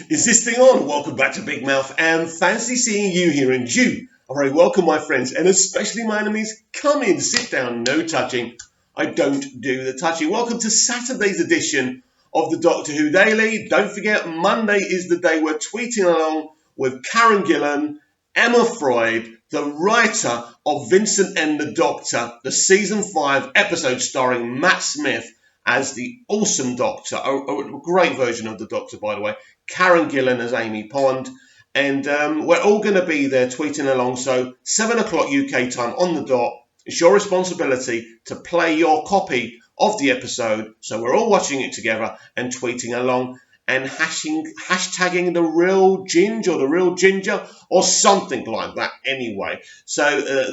Is this thing on? Welcome back to Big Mouth and fancy seeing you here, and you are very welcome, my friends, and especially my enemies. Come in, sit down, no touching. I don't do the touching. Welcome to Saturday's edition of the Doctor Who Daily. Don't forget, Monday is the day we're tweeting along with Karen Gillan, Emma Freud, the writer of Vincent and the Doctor, the season 5 episode starring Matt Smith as the awesome Doctor, a great version of the Doctor, by the way. Karen Gillan as Amy Pond, and we're all going to be there tweeting along. So 7 o'clock UK time on the dot. It's your responsibility to play your copy of the episode, so we're all watching it together and tweeting along and hashtagging the real Ginge or the real Ginger or something like that anyway. So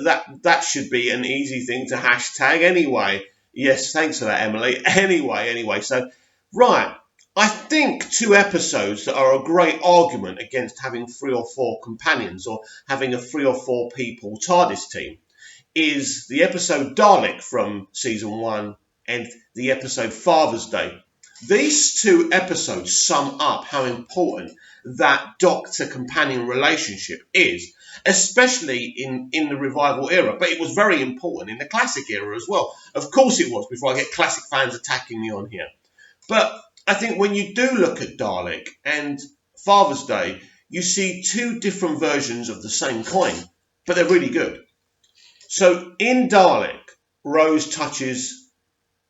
that should be an easy thing to hashtag anyway. Yes, thanks for that, Emily. Anyway, so right. I think 2 episodes that are a great argument against having 3 or 4 companions or having a 3 or 4 people TARDIS team is the episode Dalek from season 1 and the episode Father's Day. These 2 episodes sum up how important that Doctor-companion relationship is, especially in the revival era. But it was very important in the classic era as well. Of course it was, before I get classic fans attacking me on here. But I think when you do look at Dalek and Father's Day, you see 2 different versions of the same coin, but they're really good. So in Dalek, Rose touches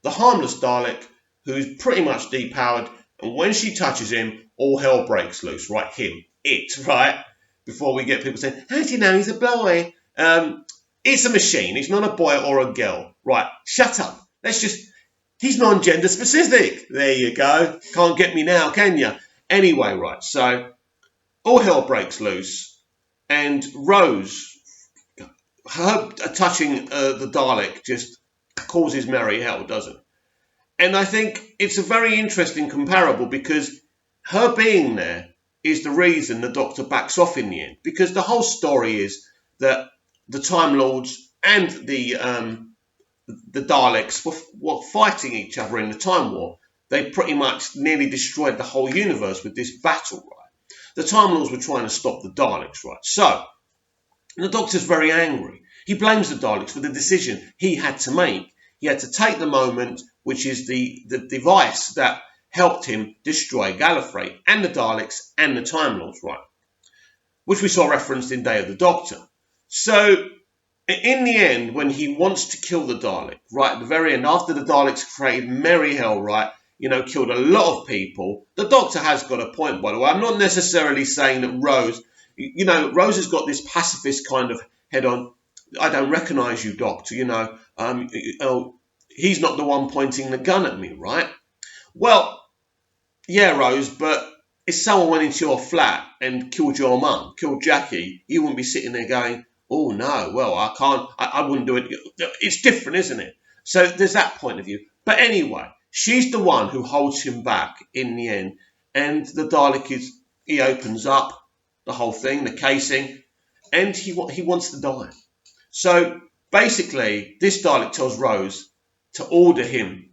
the harmless Dalek, who's pretty much depowered, and when she touches him, all hell breaks loose, right? Right? Before we get people saying, how do you know he's a boy? It's a machine, it's not a boy or a girl. Right, shut up. He's non-gender specific. There you go. Can't get me now, can you? Anyway, right, so all hell breaks loose, and Rose, her touching the Dalek just causes merry hell, doesn't it? And I think it's a very interesting comparable because her being there is the reason the Doctor backs off in the end. Because the whole story is that the Time Lords and the Daleks were fighting each other in the Time War. They pretty much nearly destroyed the whole universe with this battle, right? The Time Lords were trying to stop the Daleks, right? So, the Doctor's very angry. He blames the Daleks for the decision he had to make. He had to take the moment, which is the device that helped him destroy Gallifrey and the Daleks and the Time Lords, right? Which we saw referenced in Day of the Doctor. So, in the end, when he wants to kill the Dalek, right at the very end, after the Daleks created merry hell, right, killed a lot of people, the Doctor has got a point, by the way. I'm not necessarily saying that Rose, Rose has got this pacifist kind of head on, I don't recognise you, Doctor, he's not the one pointing the gun at me, right? Well, yeah, Rose, but if someone went into your flat and killed your mum, killed Jackie, you wouldn't be sitting there going, oh no, well, I wouldn't do it. It's different, isn't it? So there's that point of view. But anyway, she's the one who holds him back in the end. And the Dalek he opens up the whole thing, the casing, and he wants to die. So basically, this Dalek tells Rose to order him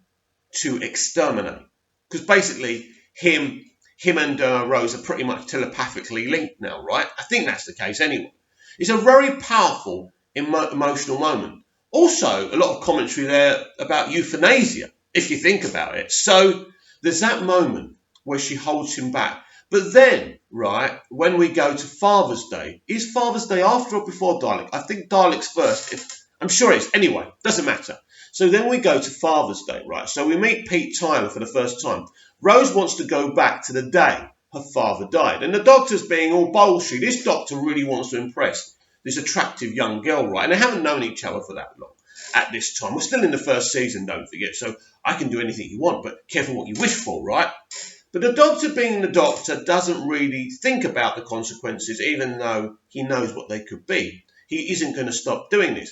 to exterminate. Because basically, him and Rose are pretty much telepathically linked now, right? I think that's the case anyway. It's a very powerful emotional moment. Also, a lot of commentary there about euthanasia, if you think about it. So there's that moment where she holds him back. But then, right, when we go to Father's Day, is Father's Day after or before Dalek? I think Dalek's first. I'm sure it is. Anyway, doesn't matter. So then we go to Father's Day, right? So we meet Pete Tyler for the first time. Rose wants to go back to the day her father died. And the Doctor's being all bolshy. This Doctor really wants to impress this attractive young girl, right? And they haven't known each other for that long at this time. We're still in the first season, don't forget. So I can do anything you want, but careful what you wish for, right? But the Doctor, being the Doctor, doesn't really think about the consequences, even though he knows what they could be. He isn't going to stop doing this.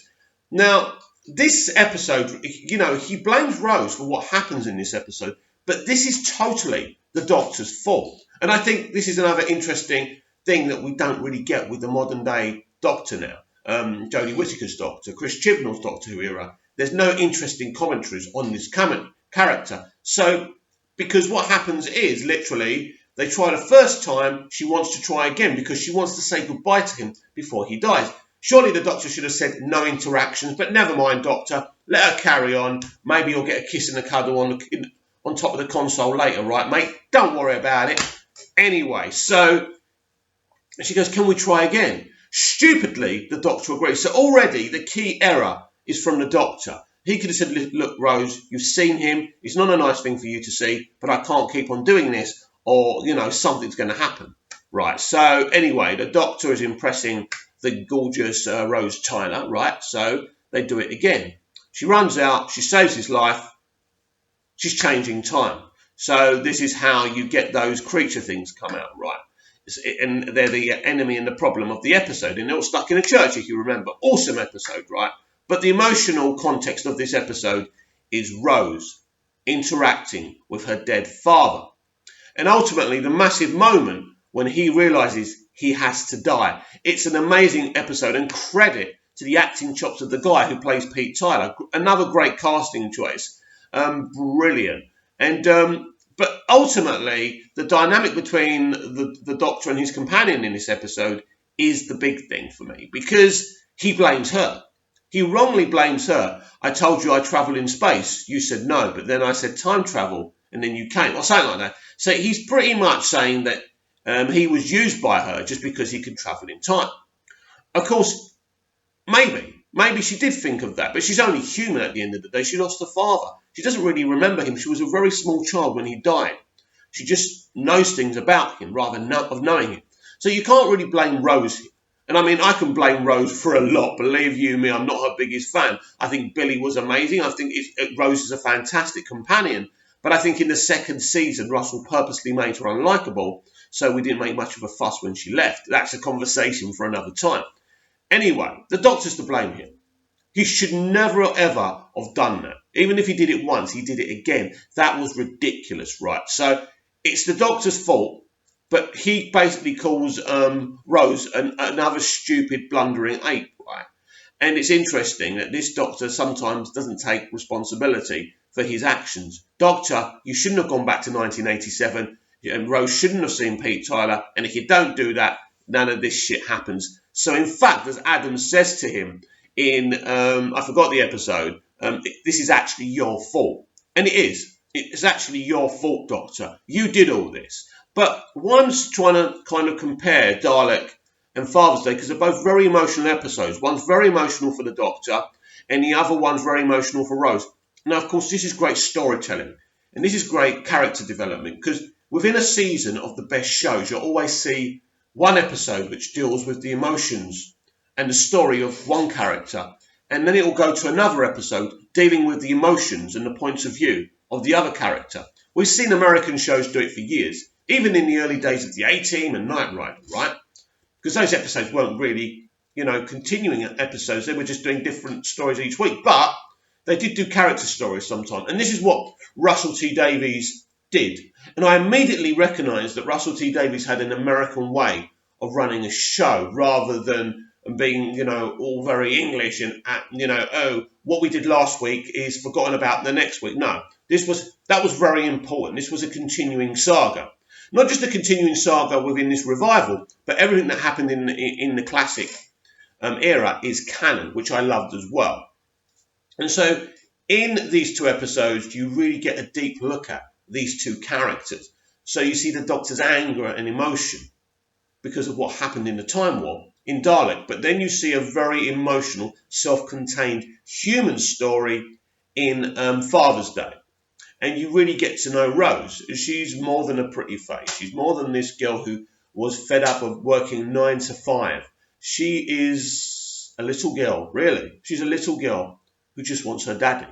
Now, this episode, he blames Rose for what happens in this episode, but this is totally the Doctor's fault. And I think this is another interesting thing that we don't really get with the modern day Doctor now. Jodie Whittaker's Doctor, Chris Chibnall's Doctor Who era. There's no interesting commentaries on this character. So, because what happens is, literally, They try the first time, she wants to try again because she wants to say goodbye to him before he dies. Surely the doctor should have said no interactions, but never mind, doctor. Let her carry on. Maybe you'll get a kiss and a cuddle on top of the console later, right, mate? Don't worry about it. Anyway, so she goes, can we try again? Stupidly, the doctor agrees. So already the key error is from the doctor. He could have said, look, Rose, you've seen him. It's not a nice thing for you to see, but I can't keep on doing this or, something's going to happen. Right, so anyway, the doctor is impressing the gorgeous Rose Tyler, right? So they do it again. She runs out, she saves his life, she's changing time. So this is how you get those creature things come out, right? And they're the enemy and the problem of the episode. And they're all stuck in a church, if you remember. Awesome episode, right? But the emotional context of this episode is Rose interacting with her dead father. And ultimately, the massive moment when he realizes he has to die. It's an amazing episode, and credit to the acting chops of the guy who plays Pete Tyler. Another great casting choice. Brilliant. And but ultimately, the dynamic between the doctor and his companion in this episode is the big thing for me, because he blames her. He wrongly blames her. I told you I travel in space. You said no, but then I said time travel, and then you came, or something like that. So he's pretty much saying that he was used by her just because he could travel in time. Of course, maybe she did think of that, but she's only human at the end of the day. She lost her father. She doesn't really remember him. She was a very small child when he died. She just knows things about him rather than of knowing him. So you can't really blame Rose here. And I mean, I can blame Rose for a lot. Believe you me, I'm not her biggest fan. I think Billy was amazing. I think Rose is a fantastic companion. But I think in the second season, Russell purposely made her unlikable, so we didn't make much of a fuss when she left. That's a conversation for another time. Anyway, the doctor's to blame here. He should never ever have done that. Even if he did it once, he did it again. That was ridiculous, right? So it's the doctor's fault. But he basically calls Rose another stupid, blundering ape, right? And it's interesting that this doctor sometimes doesn't take responsibility for his actions. Doctor, you shouldn't have gone back to 1987, and Rose shouldn't have seen Pete Tyler, and if you don't do that, none of this shit happens. So in fact, as Adam says to him in, I forgot the episode, this is actually your fault. And it is. It's actually your fault, Doctor. You did all this. But one's trying to kind of compare Dalek and Father's Day because they're both very emotional episodes. One's very emotional for the Doctor and the other one's very emotional for Rose. Now, of course, this is great storytelling and this is great character development because within a season of the best shows, you'll always see one episode which deals with the emotions and the story of one character, and then it will go to another episode dealing with the emotions and the points of view of the other character. We've seen American shows do it for years. Even in the early days of the A-Team and Knight Rider, right? Because those episodes weren't really, continuing episodes. They were just doing different stories each week. But they did do character stories sometimes. And this is what Russell T Davies did. And I immediately recognised that Russell T Davies had an American way of running a show rather than being, all very English and, what we did last week is forgotten about the next week. No, that was very important. This was a continuing saga. Not just a continuing saga within this revival, but everything that happened in the classic era is canon, which I loved as well. And so in these two episodes, you really get a deep look at these two characters. So you see the Doctor's anger and emotion because of what happened in the Time War in Dalek. But then you see a very emotional, self-contained human story in Father's Day. And you really get to know Rose. She's more than a pretty face. She's more than this girl who was fed up of working 9 to 5. She is a little girl, really. She's a little girl who just wants her daddy.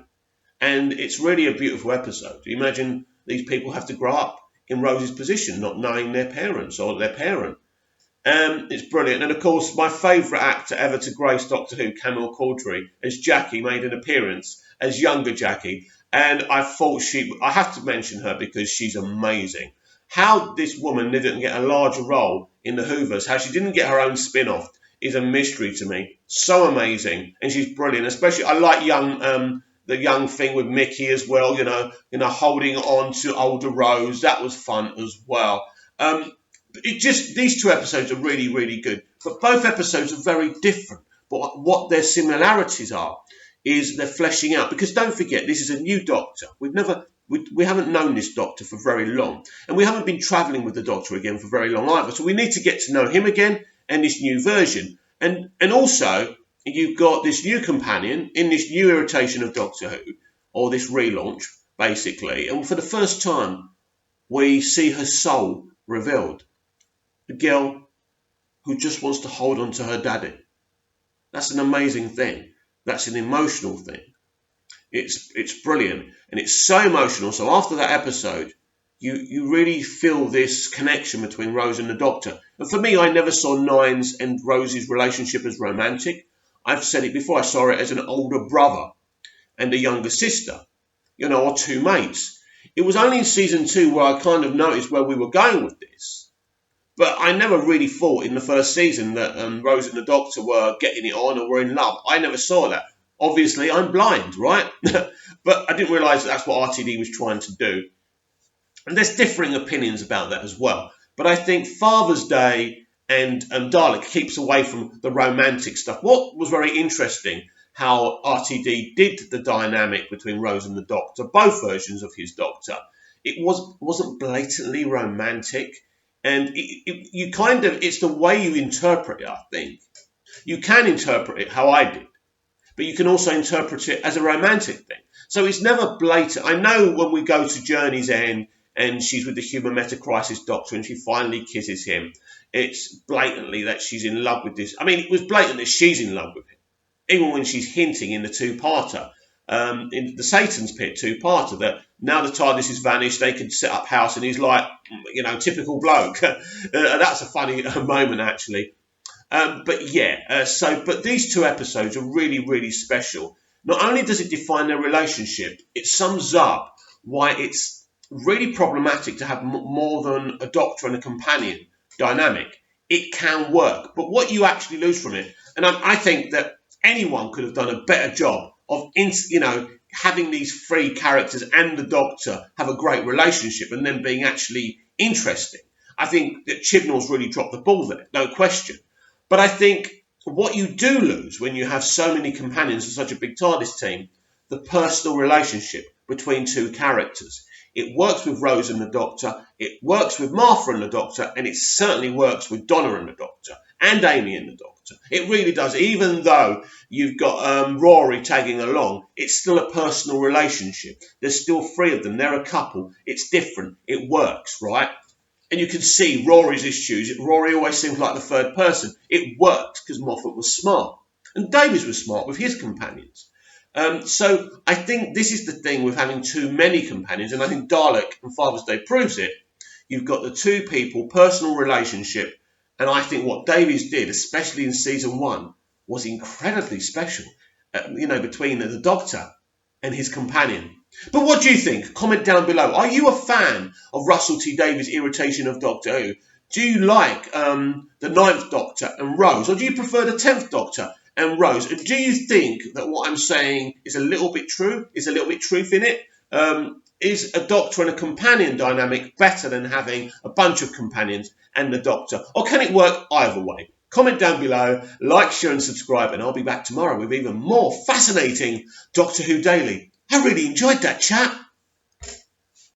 And it's really a beautiful episode. Imagine these people have to grow up in Rose's position, not knowing their parents or their parent. It's brilliant. And of course, my favourite actor ever to grace Doctor Who, Camille Caudry, as Jackie, made an appearance as younger Jackie. And I thought I have to mention her because she's amazing. How this woman didn't get a larger role in the Hoovers, how she didn't get her own spin-off is a mystery to me. So amazing. And she's brilliant. Especially, I like the young thing with Mickey as well, holding on to older Rose. That was fun as well. These two episodes are really, really good, but both episodes are very different. But what their similarities are is they're fleshing out, because don't forget, this is a new Doctor. We haven't known this Doctor for very long, and we haven't been travelling with the Doctor again for very long either. So we need to get to know him again and this new version, and also you've got this new companion in this new iteration of Doctor Who, or this relaunch basically, and for the first time we see her soul revealed. A girl who just wants to hold on to her daddy. That's an amazing thing. That's an emotional thing. It's brilliant, and it's so emotional. So after that episode, you really feel this connection between Rose and the Doctor. And for me, I never saw Nine's and Rose's relationship as romantic. I've said it before. I saw it as an older brother and a younger sister, or two mates. It was only in season 2 where I kind of noticed where we were going with this. But I never really thought in the first season that Rose and the Doctor were getting it on or were in love. I never saw that. Obviously, I'm blind, right? But I didn't realise that's what RTD was trying to do. And there's differing opinions about that as well. But I think Father's Day and Dalek keeps away from the romantic stuff. What was very interesting, how RTD did the dynamic between Rose and the Doctor, both versions of his Doctor. It wasn't blatantly romantic. And it's the way you interpret it, I think. You can interpret it how I did, but you can also interpret it as a romantic thing. So it's never blatant. I know when we go to Journey's End and she's with the Human Meta Crisis Doctor and she finally kisses him, it's blatantly that she's in love with this. I mean, it was blatant that she's in love with him, even when she's hinting in the two-parter. In the Satan's Pit two-parter, that now the TARDIS has vanished, they could set up house, and he's like, typical bloke. That's a funny moment, actually. But these two episodes are really, really special. Not only does it define their relationship, it sums up why it's really problematic to have more than a Doctor and a companion dynamic. It can work, but what you actually lose from it, and I think that anyone could have done a better job of, having these three characters and the Doctor have a great relationship and then being actually interesting. I think that Chibnall's really dropped the ball there, no question. But I think what you do lose when you have so many companions and such a big TARDIS team, the personal relationship between two characters. It works with Rose and the Doctor, it works with Martha and the Doctor, and it certainly works with Donna and the Doctor, and Amy and the Doctor. It really does. Even though you've got Rory tagging along, it's still a personal relationship. There's still 3 of them. They're a couple. It's different. It works, right? And you can see Rory's issues. Rory always seems like the third person. It worked because Moffat was smart. And Davies was smart with his companions. So I think this is the thing with having too many companions, and I think Dalek and Father's Day proves it. You've got the two people, personal relationship, and I think what Davies did, especially in season 1, was incredibly special, between the Doctor and his companion. But what do you think? Comment down below. Are you a fan of Russell T Davies' irritation of Doctor Who? Do you like the 9th Doctor and Rose, or do you prefer the 10th Doctor and Rose? And do you think that what I'm saying is a little bit true? Is a little bit truth in it? Is a Doctor and a companion dynamic better than having a bunch of companions and the Doctor? Or can it work either way? Comment down below, like, share and subscribe, and I'll be back tomorrow with even more fascinating Doctor Who Daily. I really enjoyed that chat.